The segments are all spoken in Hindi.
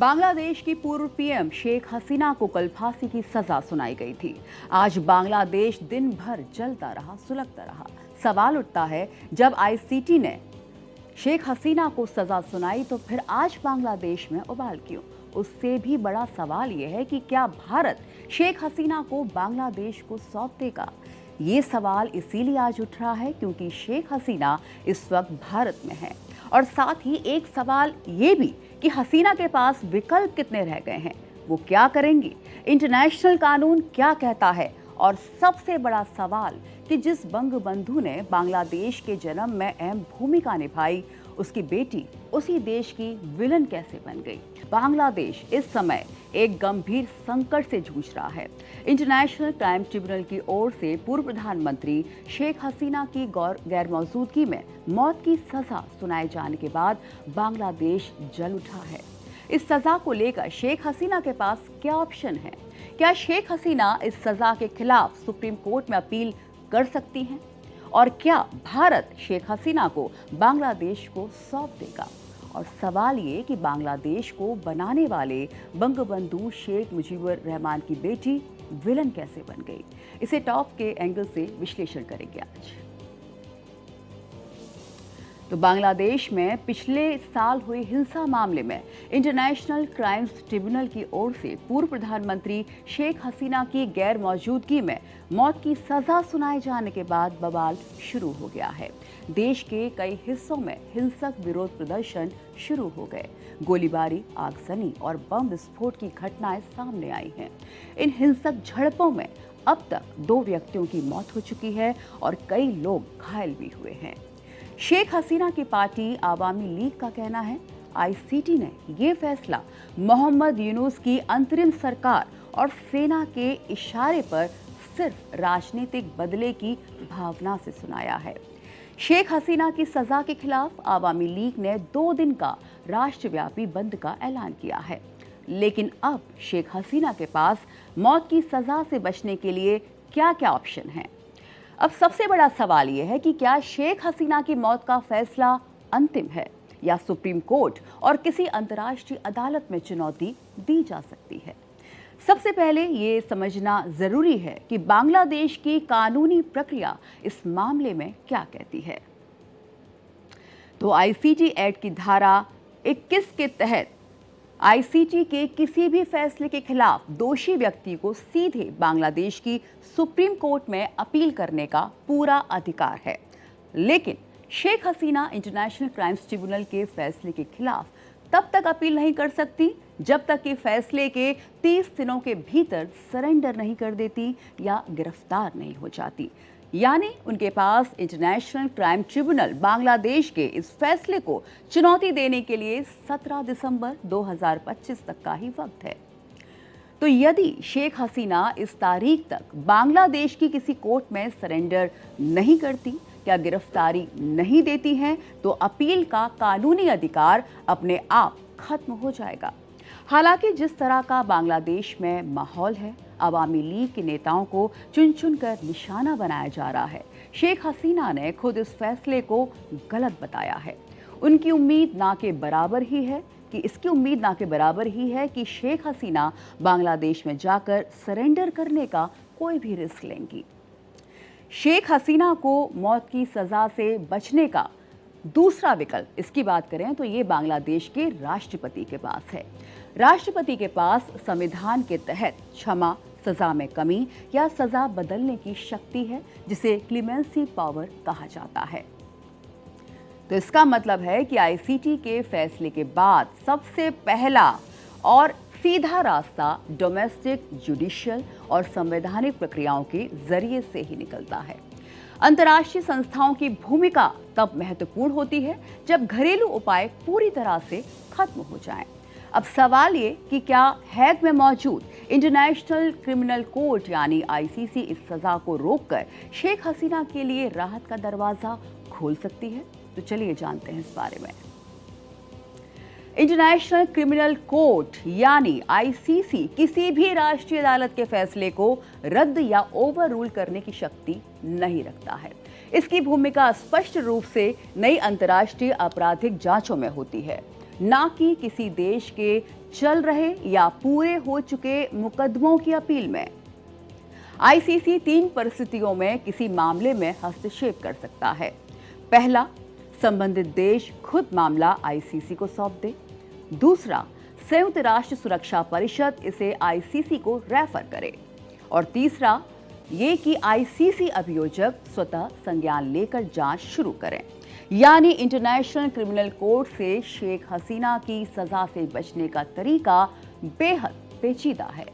बांग्लादेश की पूर्व पीएम शेख हसीना को कल फांसी की सजा सुनाई गई थी। आज बांग्लादेश दिन भर जलता रहा, सुलगता रहा। सवाल उठता है, जब आईसीटी ने शेख हसीना को सजा सुनाई तो फिर आज बांग्लादेश में उबाल क्यों? उससे भी बड़ा सवाल यह है कि क्या भारत शेख हसीना को बांग्लादेश को सौंप देगा? ये सवाल इसीलिए आज उठ रहा है क्योंकि शेख हसीना इस वक्त भारत में है, और साथ ही एक सवाल ये भी कि हसीना के पास विकल्प कितने रह गए हैं, वो क्या करेंगी, इंटरनेशनल कानून क्या कहता है, और सबसे बड़ा सवाल कि जिस बंगबंधु ने बांग्लादेश के जन्म में अहम भूमिका निभाई, उसकी बेटी उसी देश की विलन कैसे बन गई? बांग्लादेश इस समय एक गंभीर संकट से जूझ रहा है। इंटरनेशनल क्राइम ट्रिब्यूनल की ओर से पूर्व प्रधानमंत्री शेख हसीना की गैर मौजूदगी में मौत की सजा सुनाए जाने के बाद बांग्लादेश जल उठा है। इस सजा को लेकर शेख हसीना के पास क्या ऑप्शन है? क्या शेख हसीना इस सजा के खिलाफ सुप्रीम कोर्ट में अपील कर सकती हैं? और क्या भारत शेख हसीना को बांग्लादेश को सौंप देगा? और सवाल ये कि बांग्लादेश को बनाने वाले बंगबंधु शेख मुजीबुर रहमान की बेटी विलन कैसे बन गई? इसे टॉप के एंगल से विश्लेषण करेंगे आज। तो बांग्लादेश में पिछले साल हुई हिंसा मामले में इंटरनेशनल क्राइम्स ट्रिब्यूनल की ओर से पूर्व प्रधानमंत्री शेख हसीना की गैर मौजूदगी में मौत की सजा सुनाए जाने के बाद बवाल शुरू हो गया है। देश के कई हिस्सों में हिंसक विरोध प्रदर्शन शुरू हो गए। गोलीबारी, आगजनी और बम विस्फोट की घटनाएं सामने आई हैं। इन हिंसक झड़पों में अब तक 2 व्यक्तियों की मौत हो चुकी है और कई लोग घायल भी हुए हैं। शेख हसीना की पार्टी आवामी लीग का कहना है, आईसीटी ने ये फैसला मोहम्मद यूनुस की अंतरिम सरकार और सेना के इशारे पर सिर्फ राजनीतिक बदले की भावना से सुनाया है। शेख हसीना की सजा के खिलाफ आवामी लीग ने 2 दिन का राष्ट्रव्यापी बंद का ऐलान किया है। लेकिन अब शेख हसीना के पास मौत की सजा से बचने के लिए क्या-क्या ऑप्शन हैं? अब सबसे बड़ा सवाल यह है कि क्या शेख हसीना की मौत का फैसला अंतिम है या सुप्रीम कोर्ट और किसी अंतर्राष्ट्रीय अदालत में चुनौती दी जा सकती है? सबसे पहले ये समझना जरूरी है कि बांग्लादेश की कानूनी प्रक्रिया इस मामले में क्या कहती है। तो आईसीटी एक्ट की धारा 21 के तहत आईसीटी के किसी भी फैसले के खिलाफ दोषी व्यक्ति को सीधे बांग्लादेश की सुप्रीम कोर्ट में अपील करने का पूरा अधिकार है। लेकिन Sheikh Hasina international crimes tribunal के फैसले के खिलाफ तब तक अपील नहीं कर सकती जब तक कि फैसले के 30 दिनों के भीतर सरेंडर नहीं कर देती या गिरफ्तार नहीं हो जाती। यानी उनके पास इंटरनेशनल क्राइम ट्रिब्यूनल बांग्लादेश के इस फैसले को चुनौती देने के लिए 17 दिसंबर 2025 तक का ही वक्त है। तो यदि शेख हसीना इस तारीख तक बांग्लादेश की किसी कोर्ट में सरेंडर नहीं करती या गिरफ्तारी नहीं देती हैं, तो अपील का कानूनी अधिकार अपने आप खत्म हो जाएगा। हालांकि जिस तरह का बांग्लादेश में माहौल है, अवामी लीग के नेताओं को चुन चुन कर निशाना बनाया जा रहा है। शेख हसीना ने खुद इस फैसले को गलत बताया है। उनकी उम्मीद ना के बराबर ही है कि शेख हसीना बांग्लादेश में जाकर सरेंडर करने का कोई भी रिस्क लेंगी। शेख हसीना को मौत की सजा से बचने का दूसरा विकल्प, इसकी बात करें तो ये बांग्लादेश के राष्ट्रपति के पास है। राष्ट्रपति के पास संविधान के तहत क्षमा, सजा में कमी या सजा बदलने की शक्ति है, जिसे क्लीमेंसी पावर कहा जाता है। तो इसका मतलब है कि आईसीटी के फैसले के बाद सबसे पहला और सीधा रास्ता डोमेस्टिक, जुडिशियल और संवैधानिक प्रक्रियाओं के जरिए से ही निकलता है। अंतर्राष्ट्रीय संस्थाओं की भूमिका तब महत्वपूर्ण होती है जब घरेलू उपाय पूरी तरह से खत्म हो जाएं। अब सवाल ये कि क्या हैग में मौजूद इंटरनेशनल क्रिमिनल कोर्ट यानी आईसीसी इस सजा को रोककर शेख हसीना के लिए राहत का दरवाजा खोल सकती है? तो चलिए जानते हैं इस बारे में। इंटरनेशनल क्रिमिनल कोर्ट यानी आईसीसी किसी भी राष्ट्रीय अदालत के फैसले को रद्द या ओवर रूल करने की शक्ति नहीं रखता है। इसकी भूमिका स्पष्ट रूप से नई अंतर्राष्ट्रीय आपराधिक जांचों में होती है। ना कि किसी देश के चल रहे या पूरे हो चुके मुकदमों की अपील में। आईसीसी 3 परिस्थितियों में किसी मामले में हस्तक्षेप कर सकता है। पहला, संबंधित देश खुद मामला आईसीसी को सौंप दे। दूसरा, संयुक्त राष्ट्र सुरक्षा परिषद इसे आईसीसी को रेफर करे। और तीसरा, ये कि आईसीसी अभियोजक स्वतः संज्ञान लेकर जांच शुरू करें। यानी इंटरनेशनल क्रिमिनल कोर्ट से शेख हसीना की सजा से बचने का तरीका बेहद पेचीदा है।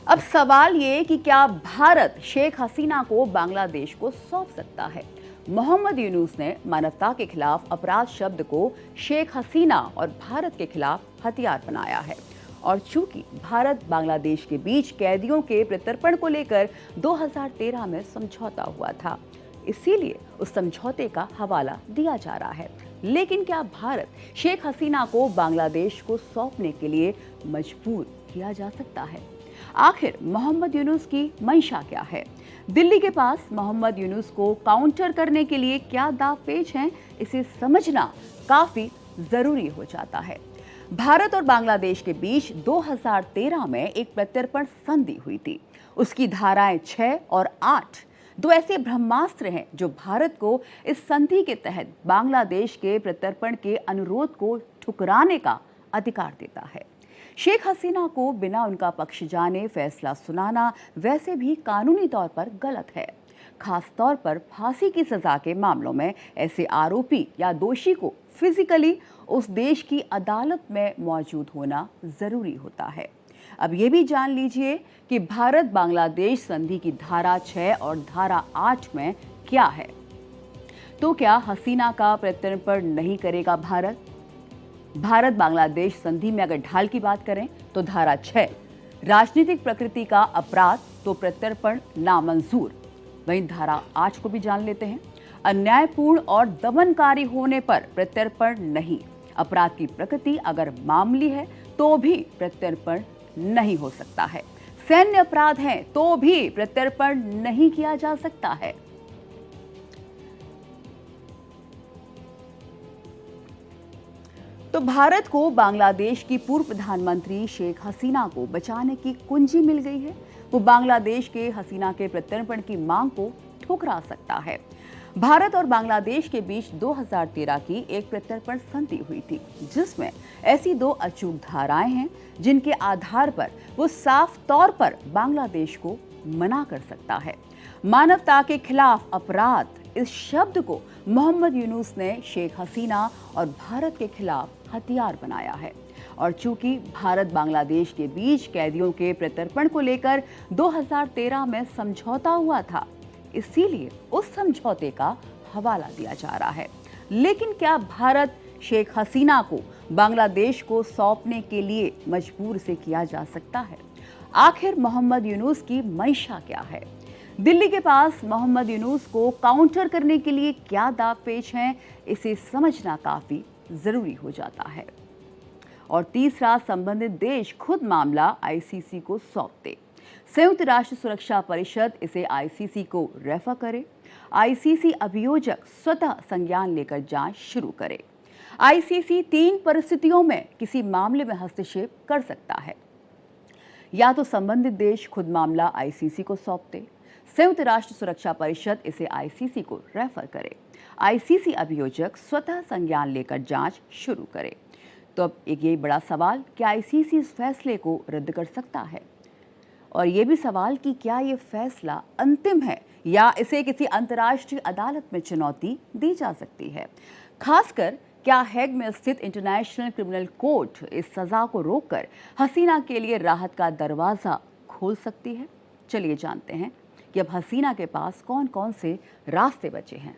अब सवाल ये कि क्या भारत शेख हसीना को बांग्लादेश को सौंप सकता है? मोहम्मद यूनुस ने मानवता के खिलाफ अपराध शब्द को शेख हसीना और भारत के खिलाफ हथियार बनाया है। और चूंकि भारत बांग्लादेश के बीच कैदियों के प्रत्यर्पण को लेकर 2013 में समझौता हुआ था, इसीलिए उस समझौते का हवाला दिया जा रहा है। लेकिन क्या भारत शेख हसीना को बांग्लादेश को सौंपने के लिए मजबूर किया जा सकता है? आखिर मोहम्मद यूनुस की मंशा क्या है? दिल्ली के पास मोहम्मद यूनुस को काउंटर करने के लिए क्या दावपेच हैं, इसे समझना काफी जरूरी हो जाता है। भारत और बांग्लादेश के बीच 2013 में एक प्रत्यर्पण संधि हुई थी। उसकी धाराएं 6 और 8 दो ऐसे ब्रह्मास्त्र हैं जो भारत को इस संधि के तहत बांग्लादेश के प्रत्यर्पण के अनुरोध को ठुकराने का अधिकार देता है। शेख हसीना को बिना उनका पक्ष जाने फैसला सुनाना वैसे भी कानूनी तौर पर गलत है। खास तौर पर फांसी की सजा के मामलों में ऐसे आरोपी या दोषी को फिजिकली उस देश की अदालत में मौजूद होना जरूरी होता है। अब ये भी जान लीजिए कि भारत बांग्लादेश संधि की धारा 6 और धारा 8 में क्या है। तो क्या हसीना का प्रत्यर्पण नहीं करेगा भारत? भारत बांग्लादेश संधि में अगर ढाल की बात करें तो धारा 6 राजनीतिक प्रकृति का अपराध, तो प्रत्यर्पण नामंजूर। वहीं धारा 8 को भी जान लेते हैं। अन्यायपूर्ण और दमनकारी होने पर प्रत्यर्पण नहीं। अपराध की प्रकृति अगर मामूली है तो भी प्रत्यर्पण नहीं हो सकता है। सैन्य अपराध है तो भी प्रत्यर्पण नहीं किया जा सकता है। तो भारत को बांग्लादेश की पूर्व प्रधानमंत्री शेख हसीना को बचाने की कुंजी मिल गई है। वो बांग्लादेश के हसीना के प्रत्यर्पण की मांग को ठुकरा सकता है। भारत और बांग्लादेश के बीच 2013 की एक प्रत्यर्पण संधि हुई थी, जिसमें ऐसी 2 अचूक धाराएं हैं जिनके आधार पर वो साफ तौर पर बांग्लादेश को मना कर सकता है। मानवता के खिलाफ अपराध, इस शब्द को मोहम्मद यूनुस ने शेख हसीना और भारत के खिलाफ हथियार बनाया है। और चूंकि भारत बांग्लादेश के बीच कैदियों के प्रत्यर्पण को लेकर 2013 में समझौता हुआ था, इसीलिए उस समझौते का हवाला दिया जा रहा है। लेकिन क्या भारत शेख हसीना को बांग्लादेश को सौंपने के लिए मजबूर से किया जा सकता है? आखिर मोहम्मद यूनुस की मंशा क्या है? दिल्ली के पास मोहम्मद यूनुस को काउंटर करने के लिए क्या दावपेच हैं, इसे समझना काफी जरूरी हो जाता है। और तीसरा, संबंधित देश खुद मामला आईसीसी को सौंप दे। संयुक्त राष्ट्र सुरक्षा परिषद इसे आईसीसी को रेफर करे। आईसीसी अभियोजक स्वतः संज्ञान लेकर जांच शुरू करे। आईसीसी 3 परिस्थितियों में किसी मामले में हस्तक्षेप कर सकता है। या तो संबंधित देश खुद मामला आईसीसी को सौंप दे, संयुक्त राष्ट्र सुरक्षा परिषद इसे आईसीसी को रेफर करे, आईसीसी अभियोजक स्वतः संज्ञान लेकर जांच शुरू करे। तो अब एक ये बड़ा सवाल, क्या आईसीसी इस फैसले को रद्द कर सकता है? और ये भी सवाल कि क्या ये फैसला अंतिम है या इसे किसी अंतर्राष्ट्रीय अदालत में चुनौती दी जा सकती है? खासकर क्या हेग में स्थित इंटरनेशनल क्रिमिनल कोर्ट इस सजा को रोककर हसीना के लिए राहत का दरवाजा खोल सकती है? चलिए जानते हैं कि अब हसीना के पास कौन कौन से रास्ते बचे हैं।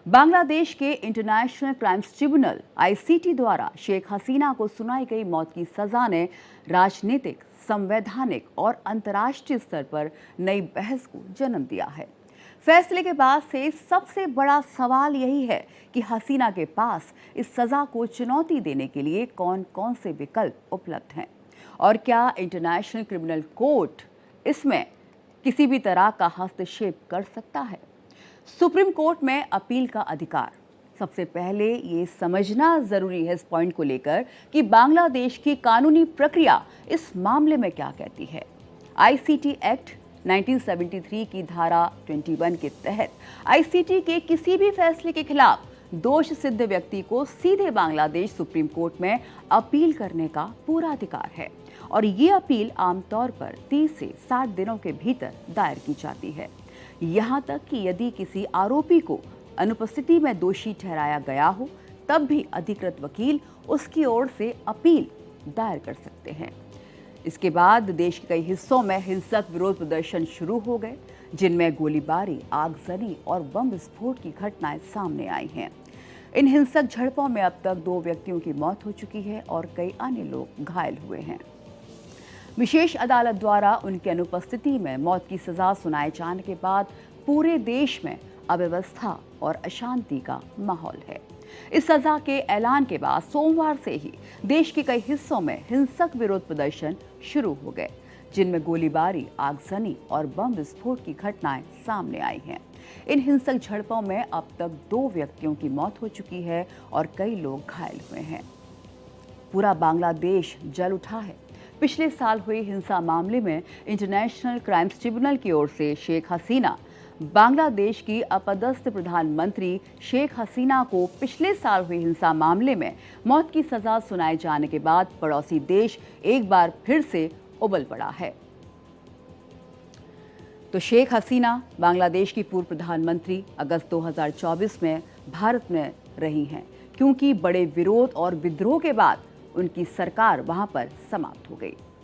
बांग्लादेश के इंटरनेशनल क्राइम्स ट्रिब्यूनल आईसीटी द्वारा शेख हसीना को सुनाई गई मौत की सजा ने राजनीतिक, संवैधानिक और अंतर्राष्ट्रीय स्तर पर नई बहस को जन्म दिया है। फैसले के बाद से सबसे बड़ा सवाल यही है कि हसीना के पास इस सजा को चुनौती देने के लिए कौन कौन से विकल्प उपलब्ध हैं और क्या इंटरनेशनल क्रिमिनल कोर्ट इसमें किसी भी तरह का हस्तक्षेप कर सकता है। सुप्रीम कोर्ट में अपील का अधिकार, सबसे पहले ये समझना जरूरी है इस पॉइंट को लेकर कि बांग्लादेश की कानूनी प्रक्रिया इस मामले में क्या कहती है। आईसीटी एक्ट 1973 की धारा 21 के तहत आईसीटी के किसी भी फैसले के खिलाफ दोष सिद्ध व्यक्ति को सीधे बांग्लादेश सुप्रीम कोर्ट में अपील करने का पूरा अधिकार है और ये अपील आमतौर पर 30 से 60 दिनों के भीतर दायर की जाती है। यहाँ तक कि यदि किसी आरोपी को अनुपस्थिति में दोषी ठहराया गया हो तब भी अधिकृत वकील उसकी ओर से अपील दायर कर सकते हैं। इसके बाद देश के कई हिस्सों में हिंसक विरोध प्रदर्शन शुरू हो गए, जिनमें गोलीबारी, आगजनी और बम विस्फोट की घटनाएं सामने आई हैं। इन हिंसक झड़पों में अब तक 2 व्यक्तियों की मौत हो चुकी है और कई अन्य लोग घायल हुए हैं। विशेष अदालत द्वारा उनकी अनुपस्थिति में मौत की सजा सुनाए जाने के बाद पूरे देश में अव्यवस्था और अशांति का माहौल है। इस सजा के ऐलान के बाद सोमवार से ही देश के कई हिस्सों में हिंसक विरोध प्रदर्शन शुरू हो गए, जिनमें गोलीबारी, आगजनी और बम विस्फोट की घटनाएं सामने आई हैं। इन हिंसक झड़पों में अब तक 2 व्यक्तियों की मौत हो चुकी है और कई लोग घायल हुए हैं। पूरा बांग्लादेश जल उठा है। पिछले साल हुए हिंसा मामले में इंटरनेशनल क्राइम्स ट्रिब्यूनल की ओर से शेख हसीना, बांग्लादेश की अपदस्थ प्रधानमंत्री शेख हसीना को पिछले साल हुई हिंसा मामले में मौत की सजा सुनाए जाने के बाद पड़ोसी देश एक बार फिर से उबल पड़ा है। तो शेख हसीना, बांग्लादेश की पूर्व प्रधानमंत्री, अगस्त 2024 में भारत में रही हैं, क्योंकि बड़े विरोध और विद्रोह के बाद उनकी सरकार वहां पर समाप्त हो गई।